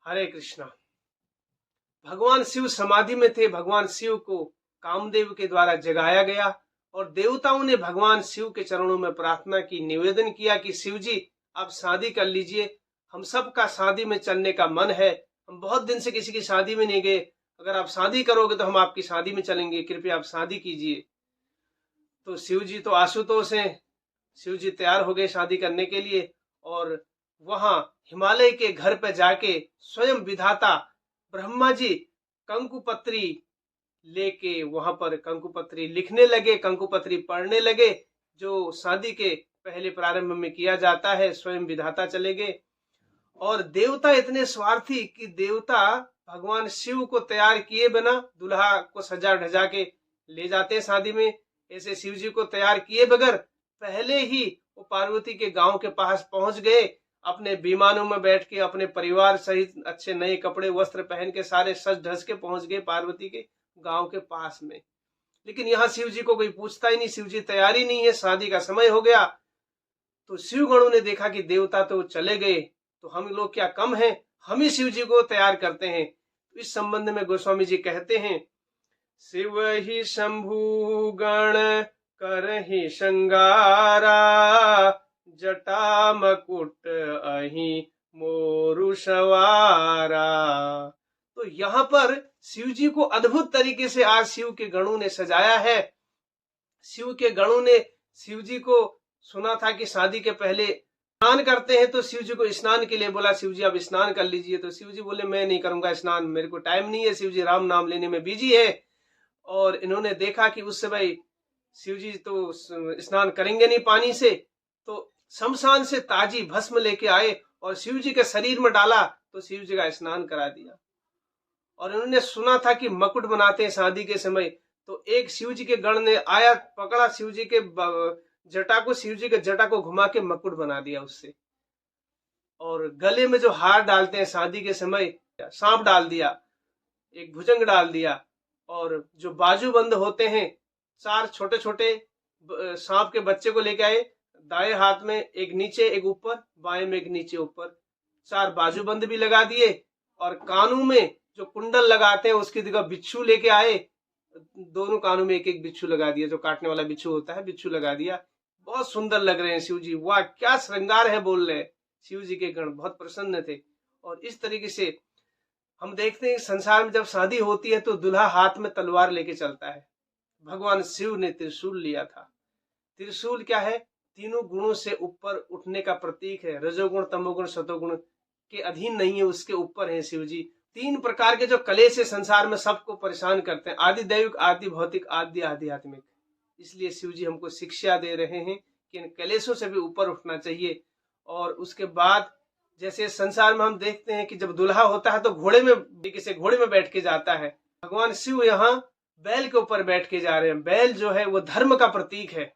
हरे कृष्णा। भगवान शिव समाधि में थे। भगवान शिव को कामदेव के द्वारा जगाया गया और देवताओं ने भगवान शिव के चरणों में प्रार्थना की, निवेदन किया कि शिव जी आप शादी कर लीजिए, हम सबका शादी में चलने का मन है, हम बहुत दिन से किसी की शादी में नहीं गए, अगर आप शादी करोगे तो हम आपकी शादी में चलेंगे, कृपया आप शादी कीजिए। तो शिव जी तो आशुतोष हैं, शिव जी तैयार हो गए शादी करने के लिए और वहां हिमालय के घर पे जाके स्वयं विधाता ब्रह्मा जी कंकुपत्री लेके वहां पर कंकुपत्री लिखने लगे, कंकुपत्री पढ़ने लगे, जो शादी के पहले प्रारंभ में किया जाता है। स्वयं विधाता चले गए और देवता इतने स्वार्थी कि देवता भगवान शिव को तैयार किए बिना दुल्हा को सजा ढजा के ले जाते हैं शादी में। ऐसे शिव जी को तैयार किए बगैर पहले ही वो पार्वती के गांव के पास पहुंच गए, अपने विमानों में बैठ के अपने परिवार सहित अच्छे नए कपड़े वस्त्र पहन के सारे सज धज के पहुंच गए पार्वती के गांव के पास में। लेकिन यहाँ शिव जी को कोई पूछता ही नहीं, शिव जी तैयारी नहीं है, शादी का समय हो गया। तो शिव गणों ने देखा कि देवता तो चले गए, तो हम लोग क्या कम हैं, हम ही शिव जी को तैयार करते हैं। तो इस संबंध में गोस्वामी जी कहते हैं, शिव ही शंभु गण करहि श्रृंगारा, जटा मकुट अहि मोरु सवारा। तो यहाँ पर शिव जी को अद्भुत तरीके से आज शिव के गणों ने सजाया है। शिव के गणों ने शिव जी को सुना था कि शादी के पहले स्नान करते हैं, तो शिव जी को स्नान के लिए बोला, शिव जी आप स्नान कर लीजिए। तो शिव जी बोले मैं नहीं करूंगा स्नान, मेरे को टाइम नहीं है, शिव जी राम नाम लेने में बिजी है। और इन्होंने देखा कि उस समय शिव जी तो स्नान करेंगे नहीं पानी से, तो शमशान से ताजी भस्म लेके आए और शिव जी के शरीर में डाला, तो शिव जी का स्नान करा दिया। और इन्होंने सुना था कि मकुट बनाते हैं शादी के समय, तो एक शिव जी के गण ने आया, पकड़ा शिव जी के जटा को, शिव जी के जटा को घुमा के मकुट बना दिया उससे। और गले में जो हार डालते हैं शादी के समय, सांप डाल दिया, एक भुजंग डाल दिया, और जो बाजूबंद होते हैं 4 छोटे छोटे सांप के बच्चे को लेके आए, दाएं हाथ में एक नीचे एक ऊपर, बाएं में एक नीचे ऊपर, 4 बाजूबंद भी लगा दिए। और कानों में जो कुंडल लगाते हैं उसकी जगह बिच्छू लेके आए, दोनों कानों में एक एक बिच्छू लगा दिया, जो काटने वाला बिच्छू होता है, बिच्छू लगा दिया। बहुत सुंदर लग रहे हैं शिव जी, वाह क्या श्रृंगार है बोल रहे हैं। शिव जी के गण बहुत प्रसन्न थे। और इस तरीके से हम देखते हैं संसार में जब शादी होती है तो दुल्हा हाथ में तलवार लेके चलता है। भगवान शिव ने त्रिशूल लिया था। त्रिशूल क्या है? तीनों गुणों से ऊपर उठने का प्रतीक है। रजोगुण, तमोगुण, सतोगुण के अधीन नहीं है, उसके ऊपर है शिव जी। 3 प्रकार के जो कलेश है संसार में सबको परेशान करते हैं, आदि दैविक, आदि भौतिक, आदि आध्यात्मिक। इसलिए शिव जी हमको शिक्षा दे रहे हैं कि इन कलेशों से भी ऊपर उठना चाहिए। और उसके बाद जैसे संसार में हम देखते हैं कि जब दुल्हा होता है तो घोड़े में बैठ के जाता है। भगवान शिव यहाँ बैल के ऊपर बैठ के जा रहे हैं। बैल जो है वो धर्म का प्रतीक है,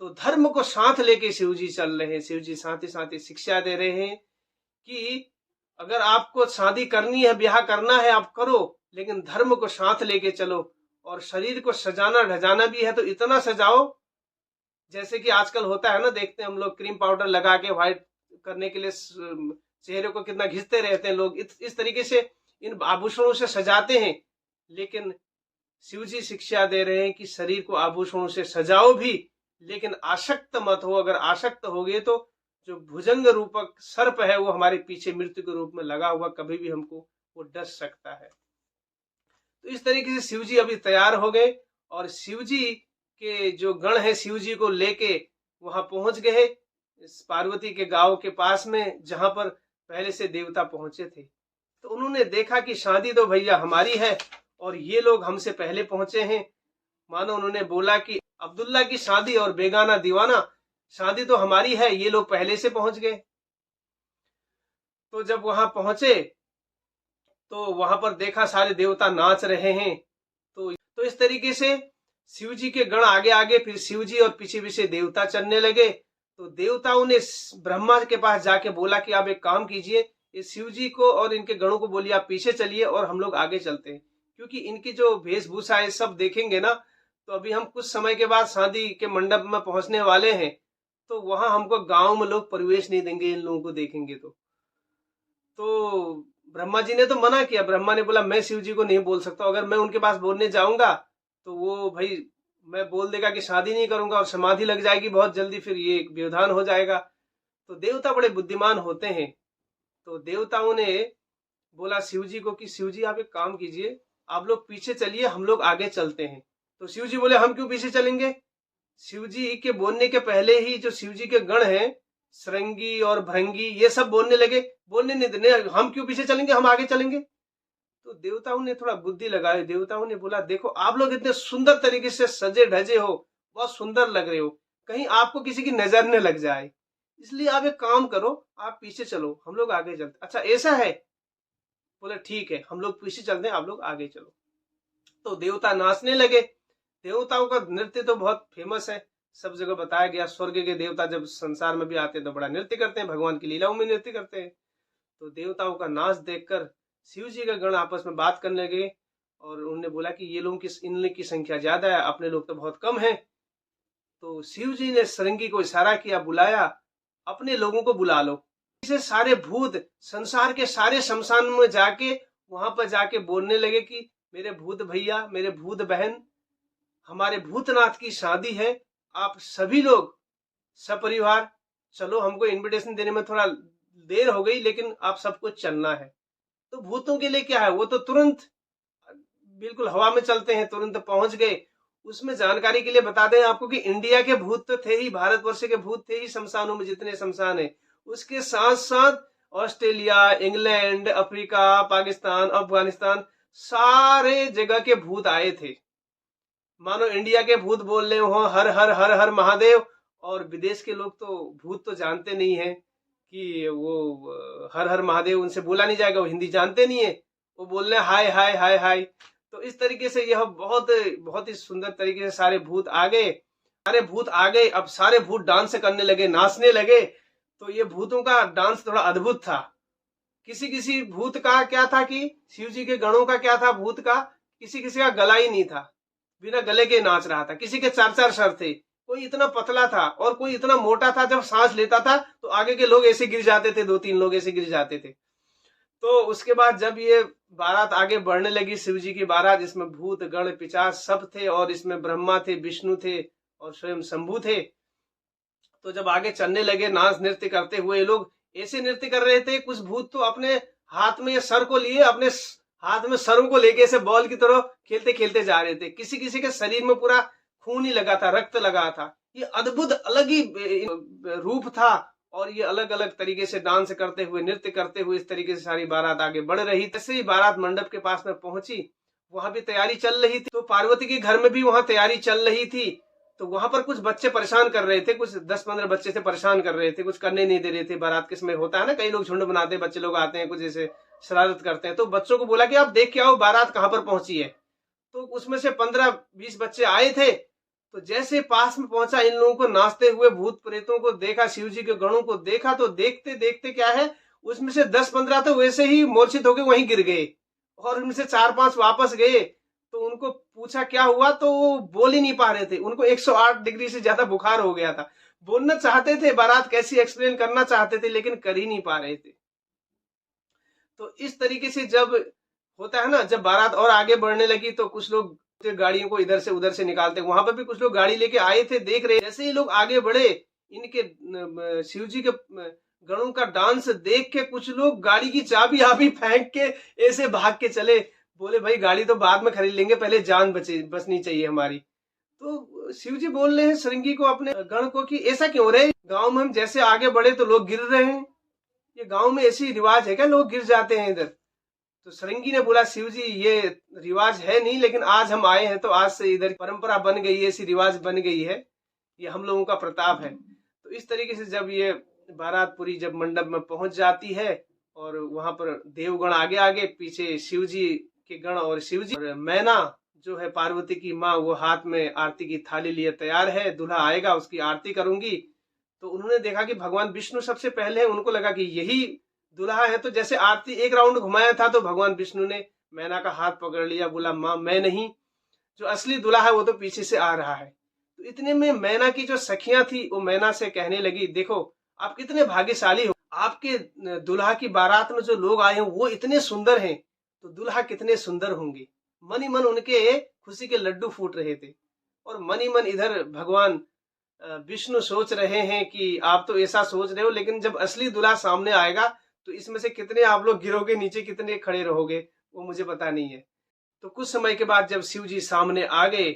तो धर्म को साथ लेके शिव जी चल रहे हैं। शिव जी साथ ही साथ शिक्षा दे रहे हैं कि अगर आपको शादी करनी है, ब्याह करना है, आप करो, लेकिन धर्म को साथ लेके चलो। और शरीर को सजाना ढजाना भी है तो इतना सजाओ, जैसे कि आजकल होता है ना, देखते हैं हम लोग क्रीम पाउडर लगा के व्हाइट करने के लिए चेहरे को कितना घिसते रहते हैं लोग। इस तरीके से इन आभूषणों से सजाते हैं। लेकिन शिव जी शिक्षा दे रहे हैं कि शरीर को आभूषणों से सजाओ भी, लेकिन आसक्त मत हो। अगर आसक्त होगे तो जो भुजंग रूपक सर्प है वो हमारे पीछे मृत्यु के रूप में लगा हुआ कभी भी हमको वो डस सकता है। तो इस तरीके से शिव जी अभी तैयार हो गए और शिव जी के जो गण है शिव जी को लेके वहां पहुंच गए पार्वती के गांव के पास में, जहां पर पहले से देवता पहुंचे थे। तो उन्होंने देखा कि शादी तो भैया हमारी है और ये लोग हमसे पहले पहुंचे हैं। मानो उन्होंने बोला कि अब्दुल्ला की शादी और बेगाना दीवाना शादी तो हमारी है, ये लोग पहले से पहुंच गए। तो जब वहां पहुंचे तो वहां पर देखा सारे देवता नाच रहे हैं। तो इस तरीके से शिव जी के गण आगे आगे, फिर शिव जी और पीछे पीछे देवता चलने लगे। तो देवताओं ने ब्रह्मा के पास जाके बोला कि आप एक काम कीजिए, इस शिव जी को और इनके गणों को बोलिए आप पीछे चलिए और हम लोग आगे चलते हैं, क्योंकि इनकी जो वेशभूषा है सब देखेंगे ना। तो अभी हम कुछ समय के बाद शादी के मंडप में पहुंचने वाले हैं, तो वहां हमको गांव में लोग प्रवेश नहीं देंगे इन लोगों को देखेंगे। तो ब्रह्मा जी ने तो मना किया। ब्रह्मा ने बोला मैं शिव जी को नहीं बोल सकता, अगर मैं उनके पास बोलने जाऊंगा तो वो भाई मैं बोल देगा कि शादी नहीं करूंगा और समाधि लग जाएगी बहुत जल्दी, फिर ये व्यवधान हो जाएगा। तो देवता बड़े बुद्धिमान होते हैं। तो देवताओं ने बोला शिव जी को कि शिव जी आप एक काम कीजिए, आप लोग पीछे चलिए, हम लोग आगे चलते हैं। तो शिव जी बोले हम क्यों पीछे चलेंगे? शिव जी के बोलने के पहले ही जो शिव जी के गण हैं, श्रृंगी और भृंगी, ये सब बोलने लगे, बोलने नहीं देने, हम क्यों पीछे चलेंगे, हम आगे चलेंगे। तो देवताओं ने थोड़ा बुद्धि लगाई। देवताओं ने बोला देखो आप लोग इतने सुंदर तरीके से सजे धजे हो, बहुत सुंदर लग रहे हो, कहीं आपको किसी की नजर न लग जाए, इसलिए आप एक काम करो, आप पीछे चलो, हम लोग आगे चलते। अच्छा ऐसा है? बोले ठीक है, हम लोग पीछे चलते हैं, आप लोग आगे चलो। तो देवता नाचने लगे। देवताओं का नृत्य तो बहुत फेमस है, सब जगह बताया गया। स्वर्ग के देवता जब संसार में भी आते हैं तो बड़ा नृत्य करते हैं, भगवान की लीलाओं में नृत्य करते हैं। तो देवताओं का नाच देखकर शिव जी का गण आपस में बात करने लगे और उन्होंने बोला कि ये लोगों की, इन लोगों की संख्या ज्यादा है, अपने लोग तो बहुत कम है। तो शिव जी ने श्रृंगी को इशारा किया, बुलाया, अपने लोगों को बुला लो। इसे सारे भूत संसार के सारे शमशान में जाके वहां पर जाके बोलने लगे कि मेरे भूत भैया, मेरे भूत बहन, हमारे भूतनाथ की शादी है, आप सभी लोग सपरिवार चलो। हमको इनविटेशन देने में थोड़ा देर हो गई, लेकिन आप सबको चलना है। तो भूतों के लिए क्या है, वो तो तुरंत बिल्कुल हवा में चलते हैं, तुरंत पहुंच गए। उसमें जानकारी के लिए बता दें आपको कि इंडिया के भूत तो थे ही, भारतवर्ष के भूत थे ही शमशानों में, जितने शमशान है। उसके साथ साथ Australia, England, Africa, Pakistan, Afghanistan, सारे जगह के भूत आए थे। मानो इंडिया के भूत बोल रहे हो हर हर हर हर महादेव, और विदेश के लोग तो भूत तो जानते नहीं है कि वो हर हर महादेव उनसे बोला नहीं जाएगा, वो हिंदी जानते नहीं है, वो बोल रहे हाय हाय हाय हाय। तो इस तरीके से यह बहुत बहुत ही सुंदर तरीके से सारे भूत आ गए। सारे भूत आ गए, अब सारे भूत डांस करने लगे, नाचने लगे। तो ये भूतों का डांस थोड़ा अद्भुत था। किसी किसी भूत का क्या था कि शिव जी के गणों का क्या था, भूत का किसी किसी का गला ही नहीं था, बिना गले के नाच रहा था। किसी के चार चार सर थे, कोई इतना पतला था और कोई इतना मोटा था, जब सांस लेता था तो आगे के लोग ऐसे गिर जाते थे, 2-3 लोग ऐसे गिर जाते थे। तो उसके बाद जब ये बारात आगे बढ़ने लगी, शिव जी की बारात, जिसमें भूत गण पिशाच सब थे, और इसमें ब्रह्मा थे, विष्णु थे और स्वयं शंभु थे। तो जब आगे चलने लगे नाच नृत्य करते हुए, ये लोग ऐसे नृत्य कर रहे थे, कुछ भूत तो अपने हाथ में सर को लिए, अपने हाथ में सरों को लेके ऐसे बॉल की तरह खेलते खेलते जा रहे थे। किसी किसी के शरीर में पूरा खून ही लगा था, रक्त लगा था। ये अद्भुत अलग ही रूप था, और ये अलग अलग तरीके से डांस करते हुए, नृत्य करते हुए, इस तरीके से सारी बारात आगे बढ़ रही। जैसे ही बारात मंडप के पास में पहुंची, वहां भी तैयारी चल रही थी। तो पार्वती के घर में भी वहां तैयारी चल रही थी। तो वहां पर कुछ बच्चे परेशान कर रहे थे, कुछ 10-15 बच्चे से परेशान कर रहे थे, कुछ करने नहीं दे रहे थे। बारात के समय होता है ना, कई लोग झुंड बनाते हैं, बच्चे लोग आते हैं, कुछ ऐसे शरारत करते हैं। तो बच्चों को बोला कि आप देख के आओ बारात कहां पर पहुंची है। तो उसमें से 15-20 बच्चे आए थे। तो जैसे पास में पहुंचा, इन लोगों को नाचते हुए भूत प्रेतों को देखा, शिव जी के गणों को देखा, तो देखते देखते क्या है, उसमें से 10-15 तो वैसे ही मूर्छित होकर वहीं गिर गए, और उनमें से 4-5 वापस गए। तो उनको पूछा क्या हुआ, तो वो बोल ही नहीं पा रहे थे। उनको 108 डिग्री से ज्यादा बुखार हो गया था। बोलना चाहते थे, बारात कैसी एक्सप्लेन करना चाहते थे, लेकिन कर ही नहीं पा रहे थे। तो इस तरीके से जब होता है ना, जब बारात और आगे बढ़ने लगी, तो कुछ लोग गाड़ियों को इधर से उधर से निकालते, वहां पर भी कुछ लोग गाड़ी लेके आए थे, देख रहे। जैसे ही लोग आगे बढ़े, इनके शिव जी के गणों का डांस देख के कुछ लोग गाड़ी की चाबी आबी फेंक के ऐसे भाग के चले। बोले भाई गाड़ी तो बाद में खरीद लेंगे, पहले जान बचनी चाहिए हमारी। तो शिव जी बोल रहे हैं श्रृंगी को, अपने गण को, कि ऐसा क्यों रहे, गांव में हम जैसे आगे बढ़े तो लोग गिर रहे हैं, ये गांव में ऐसी रिवाज है क्या, लोग गिर जाते हैं इधर। तो श्रृंगी ने बोला शिव जी ये रिवाज है नहीं, लेकिन आज हम आए हैं तो आज से इधर परंपरा बन गई है, ऐसी रिवाज बन गई है, ये हम लोगों का प्रताप है। तो इस तरीके से जब ये बारात पूरी जब मंडप में पहुंच जाती है, और वहां पर देवगण आगे आगे, पीछे शिव जी के गण, और शिव जी और मैना जो है पार्वती की माँ, वो हाथ में आरती की थाली लिए तैयार है, दूल्हा आएगा उसकी आरती करूंगी। तो उन्होंने देखा कि भगवान विष्णु सबसे पहले है, उनको लगा कि यही दूल्हा है। तो जैसे आरती एक राउंड घुमाया था, तो भगवान विष्णु ने मैना का हाथ पकड़ लिया, बोला माँ मैं नहीं, जो असली दूल्हा है वो तो पीछे से आ रहा है। तो इतने में मैना की जो सखियां थी, वो मैना से कहने लगी देखो आप कितने भाग्यशाली हो, आपके दुल्हा की बारात में जो लोग आए हैं वो इतने सुंदर हैं, तो दुल्हा कितने सुंदर होंगे। मन ही मन उनके खुशी के लड्डू फूट रहे थे। और मन ही मन इधर भगवान विष्णु सोच रहे हैं कि आप तो ऐसा सोच रहे हो, लेकिन जब असली दूल्हा सामने आएगा तो इसमें से कितने आप लोग गिरोगे नीचे, कितने खड़े रहोगे, वो मुझे पता नहीं है। तो कुछ समय के बाद जब शिव जी सामने आ गए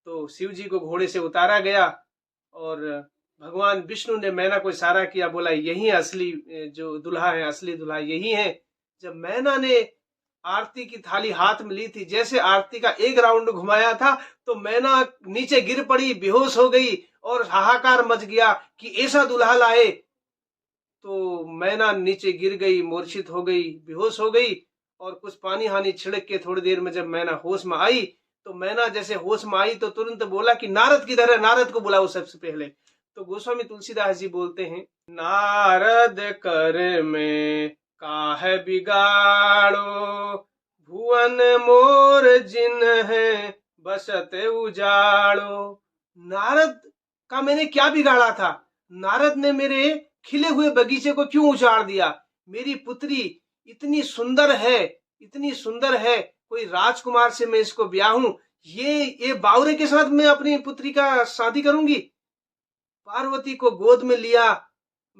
तो शिव जी को घोड़े से उतारा गया और भगवान विष्णु ने मैना को इशारा किया, बोला यही असली जो दूल्हा है, असली दूल्हा यही है। जब मैना ने आरती की थाली हाथ में ली थी, जैसे आरती का एक राउंड घुमाया था तो मैना नीचे गिर पड़ी, बेहोश हो गई और हाहाकार मच गया कि ऐसा दूल्हा लाए। तो मैना नीचे गिर गई, मूर्छित हो गई, बेहोश हो गई और कुछ पानी हानि छिड़क के थोड़ी देर में जब मैना होश में आई तो मैना जैसे होश में आई तो तुरंत बोला कि नारद किधर है, नारद को बुलाओ सबसे पहले। तो गोस्वामी तुलसीदास जी बोलते हैं, नारद कर में काहे बिगाड़ो, भुवन मोर जिन है बसत उजाड़ो। नारद का मैंने क्या बिगाड़ा था? नारद ने मेरे खिले हुए बगीचे को क्यों उजाड़ दिया? मेरी पुत्री इतनी सुंदर है, इतनी सुंदर है, कोई राजकुमार से मैं इसको ब्याहूं, ये बावरे के साथ मैं अपनी पुत्री का शादी करूंगी? पार्वती को गोद में लिया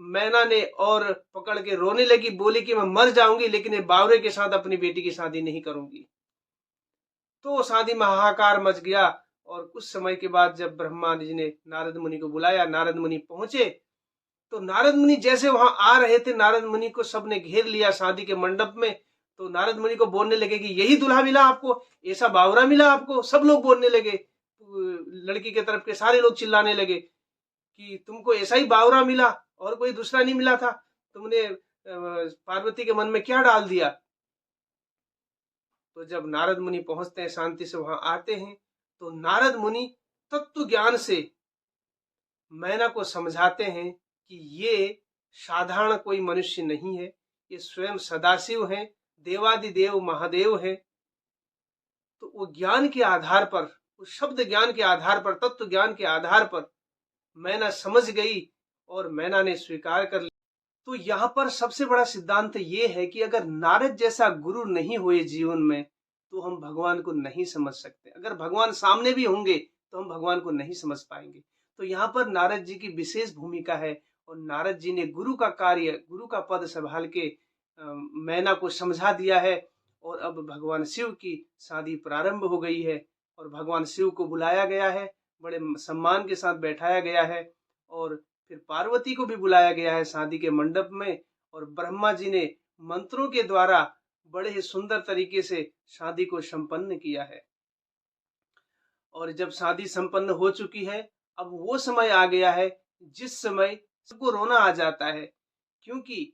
मैना ने और पकड़ के रोने लगी, बोली कि मैं मर जाऊंगी लेकिन ये बावरे के साथ अपनी बेटी की शादी नहीं करूंगी। तो शादी में हाहाकार मच गया। और कुछ समय के बाद जब ब्रह्मा जी ने नारद मुनि को बुलाया, नारद मुनि पहुंचे तो नारद मुनि जैसे वहां आ रहे थे, नारद मुनि को सबने घेर लिया शादी के मंडप में। तो नारद मुनि को बोलने लगे कि यही दूल्हा मिला आपको, ऐसा बावरा मिला आपको? सब लोग बोलने लगे, लड़की के तरफ के सारे लोग चिल्लाने लगे कि तुमको ऐसा ही बावरा मिला और कोई दूसरा नहीं मिला था, तुमने पार्वती के मन में क्या डाल दिया? तो जब नारद मुनि पहुंचते हैं, शांति से वहां आते हैं, तो नारद मुनि तत्व ज्ञान से मैना को समझाते हैं कि ये साधारण कोई मनुष्य नहीं है, ये स्वयं सदाशिव हैं, देवादिदेव महादेव है। तो वो ज्ञान के आधार पर, उस शब्द ज्ञान के आधार पर, तत्व ज्ञान के आधार पर मैना समझ गई और मैना ने स्वीकार कर लिया। तो यहाँ पर सबसे बड़ा सिद्धांत ये है कि अगर नारद जैसा गुरु नहीं हुए जीवन में तो हम भगवान को नहीं समझ सकते। अगर भगवान सामने भी होंगे तो हम भगवान को नहीं समझ पाएंगे। तो यहाँ पर नारद जी की विशेष भूमिका है और नारद जी ने गुरु का कार्य, गुरु का पद संभाल के मैना को समझा दिया है। और अब भगवान शिव की शादी प्रारंभ हो गई है और भगवान शिव को बुलाया गया है, बड़े सम्मान के साथ बैठाया गया है और फिर पार्वती को भी बुलाया गया है शादी के मंडप में। और ब्रह्मा जी ने मंत्रों के द्वारा बड़े ही सुंदर तरीके से शादी को संपन्न किया है। और जब शादी संपन्न हो चुकी है, अब वो समय आ गया है जिस समय सबको रोना आ जाता है, क्योंकि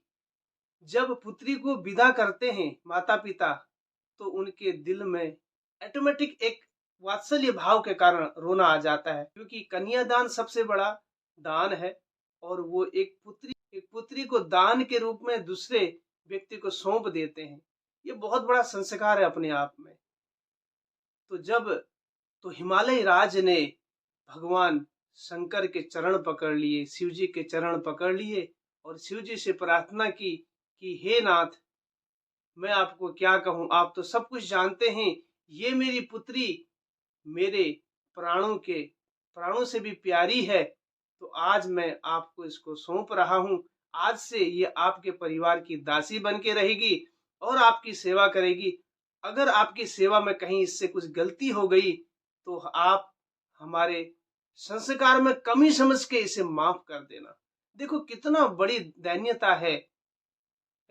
जब पुत्री को विदा करते हैं माता पिता तो उनके दिल में ऑटोमेटिक एक वात्सल्य भाव के कारण रोना आ जाता है, क्योंकि कन्यादान सबसे बड़ा दान है और वो एक पुत्री को दान के रूप में दूसरे व्यक्ति को सौंप देते हैं। ये बहुत बड़ा संस्कार है अपने आप में। तो हिमालय राज ने भगवान शंकर के चरण पकड़ लिए, शिव जी के चरण पकड़ लिए और शिव जी से प्रार्थना की कि हे नाथ, मैं आपको क्या कहूं, आप तो सब कुछ जानते हैं, ये मेरी पुत्री मेरे प्राणों से भी प्यारी है, तो आज मैं आपको इसको सौंप रहा हूं। आज से ये आपके परिवार की दासी बन के रहेगी और आपकी सेवा करेगी। अगर आपकी सेवा में कहीं इससे कुछ गलती हो गई तो आप हमारे संस्कार में कमी समझ के इसे माफ कर देना। देखो कितना बड़ी दैन्यता है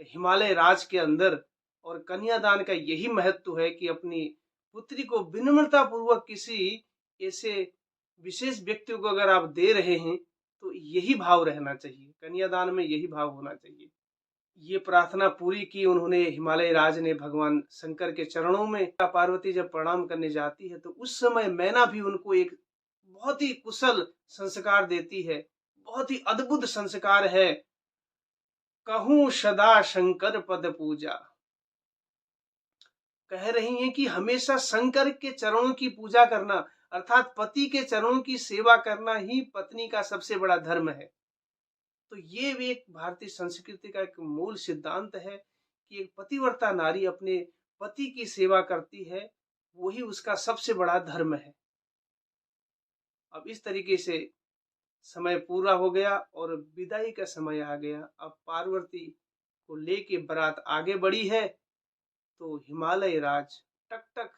हिमालय राज के अंदर। और कन्यादान का यही महत्व है कि अपनी पुत्री को विनम्रता पूर्वक किसी ऐसे विशेष व्यक्ति को अगर आप दे रहे हैं तो यही भाव रहना चाहिए, कन्यादान में यही भाव होना चाहिए। ये प्रार्थना पूरी की उन्होंने, हिमालय राज ने भगवान शंकर के चरणों में। पार्वती जब प्रणाम करने जाती है तो उस समय मैना भी उनको एक बहुत ही कुशल संस्कार देती है, बहुत ही अद्भुत संस्कार है। कहूं सदा शंकर पद पूजा, कह रही हैं कि हमेशा शंकर के चरणों की पूजा करना, अर्थात पति के चरणों की सेवा करना ही पत्नी का सबसे बड़ा धर्म है। तो ये भी एक भारतीय संस्कृति का एक मूल सिद्धांत है कि एक पतिव्रता नारी अपने पति की सेवा करती है, वही उसका सबसे बड़ा धर्म है। अब इस तरीके से समय पूरा हो गया और विदाई का समय आ गया। अब पार्वती को लेके बारात आगे बढ़ी है, तो हिमालय राज टक टक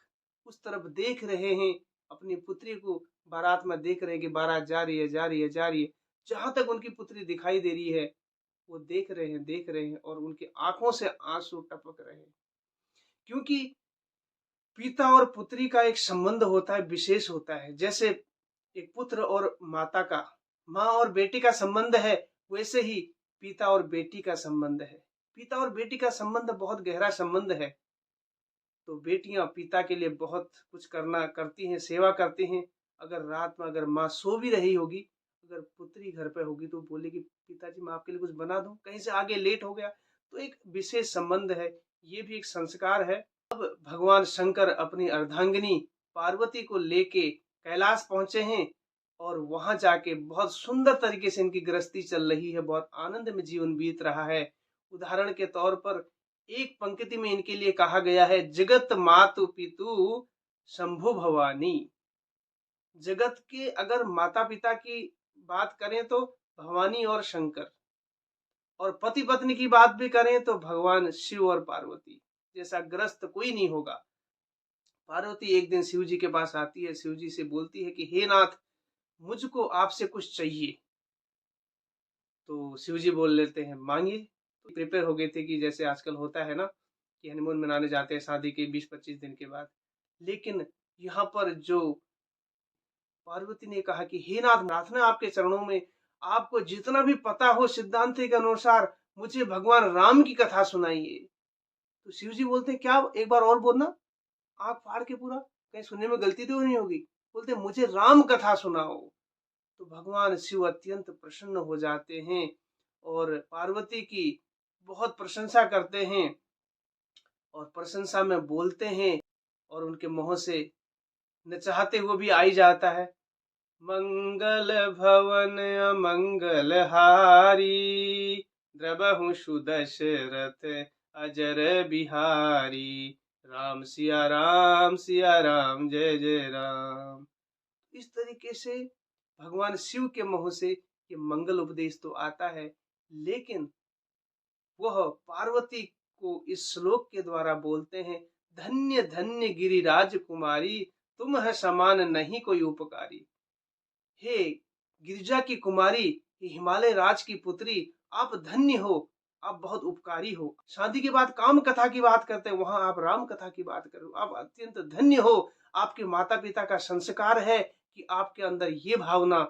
उस तरफ देख रहे हैं, अपनी पुत्री को बारात में देख रहे हैं कि बारात जा रही है, जा रही है, जा रही है। जहां तक उनकी पुत्री दिखाई दे रही है, वो देख रहे हैं और उनकी आंखों से आंसू टपक रहे हैं, क्योंकि पिता और पुत्री का एक संबंध होता है, विशेष होता है। जैसे एक पुत्र और माता का, माँ और बेटी का संबंध है, वैसे ही पिता और बेटी का संबंध है। पिता और बेटी का संबंध बहुत गहरा संबंध है। तो बेटियां पिता के लिए बहुत कुछ करती हैं, सेवा करती हैं। अगर रात में अगर माँ सो भी रही होगी, अगर पुत्री घर पे होगी तो बोलेगी पिताजी मैं आपके लिए कुछ बना दूं, कहीं से आगे लेट हो गया। तो एक विशेष संबंध है, ये भी एक संस्कार है। अब भगवान शंकर अपनी अर्धांगिनी पार्वती को लेके कैलाश पहुंचे हैं और वहां जाके बहुत सुंदर तरीके से इनकी गृहस्थी चल रही है, बहुत आनंद में जीवन बीत रहा है। उदाहरण के तौर पर एक पंक्ति में इनके लिए कहा गया है, जगत मातु पितु शंभु भवानी। जगत के अगर माता पिता की बात करें तो भवानी और शंकर, और पति पत्नी की बात भी करें तो भगवान शिव और पार्वती। जैसा ग्रस्त कोई नहीं होगा। पार्वती एक दिन शिव जी के पास आती है, शिव जी से बोलती है कि हे नाथ, मुझको आपसे कुछ चाहिए। तो शिव जी बोल लेते हैं मांगिए। तो प्रिपेयर हो गए थे कि जैसे आजकल होता है ना कि हनीमून मनाने जाते हैं शादी के 20-25 दिन के बाद। लेकिन यहाँ पर जो पार्वती ने कहा कि हे नाथ, प्रार्थना आपके चरणों में, आपको जितना भी पता हो सिद्धांत के अनुसार मुझे भगवान राम की कथा सुनाइए। तो शिव जी बोलते हैं क्या, एक बार और बोलना, आंख फाड़ के पूरा, कहीं सुनने में गलती तो नहीं होगी। बोलते मुझे राम कथा सुनाओ। तो भगवान शिव अत्यंत प्रसन्न हो जाते हैं और पार्वती की बहुत प्रशंसा करते हैं और प्रशंसा में बोलते हैं और उनके मुंह से न चाहते हुए भी आई जाता है, मंगल भवन अमंगल हारी, द्रबहु सुदशरथ अजर बिहारी, राम सिया राम जय जय राम। इस तरीके से भगवान शिव के मुंह से ये मंगल उपदेश तो आता है, लेकिन वह पार्वती को इस श्लोक के द्वारा बोलते हैं, धन्य धन्य गिरिराज कुमारी, तुम है समान नहीं कोई उपकारी। हे गिरिजा की कुमारी, हिमालय राज की पुत्री, आप धन्य हो, आप बहुत उपकारी हो। शादी के बाद काम कथा की बात करते हैं, वहां आप राम कथा की बात करो, आप अत्यंत धन्य हो। आपके माता पिता का संस्कार है कि आपके अंदर ये भावना,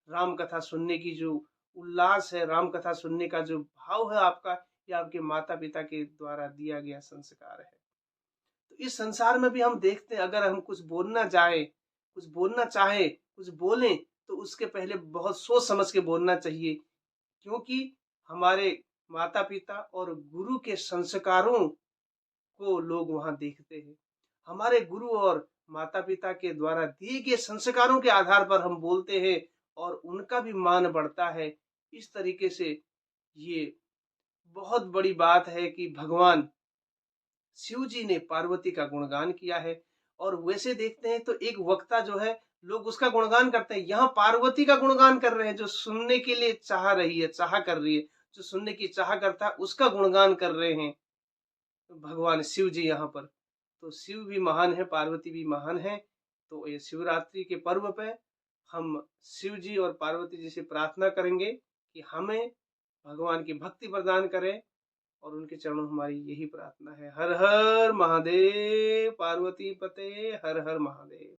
राम कथा सुनने की जो उल्लास है, राम कथा सुनने का जो भाव है आपका, ये आपके माता पिता के द्वारा दिया गया संस्कार है। तो इस संसार में भी हम देखते हैं, अगर हम कुछ बोलना चाहे, कुछ बोलें, तो उसके पहले बहुत सोच समझ के बोलना चाहिए, क्योंकि हमारे माता पिता और गुरु के संस्कारों को लोग वहां देखते हैं। हमारे गुरु और माता पिता के द्वारा दिए गए संस्कारों के आधार पर हम बोलते हैं और उनका भी मान बढ़ता है। इस तरीके से ये बहुत बड़ी बात है कि भगवान शिव जी ने पार्वती का गुणगान किया है। और वैसे देखते हैं तो एक वक्ता जो है, लोग उसका गुणगान करते हैं, यहाँ पार्वती का गुणगान कर रहे हैं, जो सुनने के लिए चाह कर रही है, जो सुनने की चाह करता है उसका गुणगान कर रहे हैं भगवान शिव जी यहाँ पर। तो शिव भी महान है, पार्वती भी महान है। तो ये शिवरात्रि के पर्व पे हम शिव जी और पार्वती जी से प्रार्थना करेंगे कि हमें भगवान की भक्ति प्रदान करें, और उनके चरणों हमारी यही प्रार्थना है। हर हर महादेव, पार्वती पते, हर हर महादेव।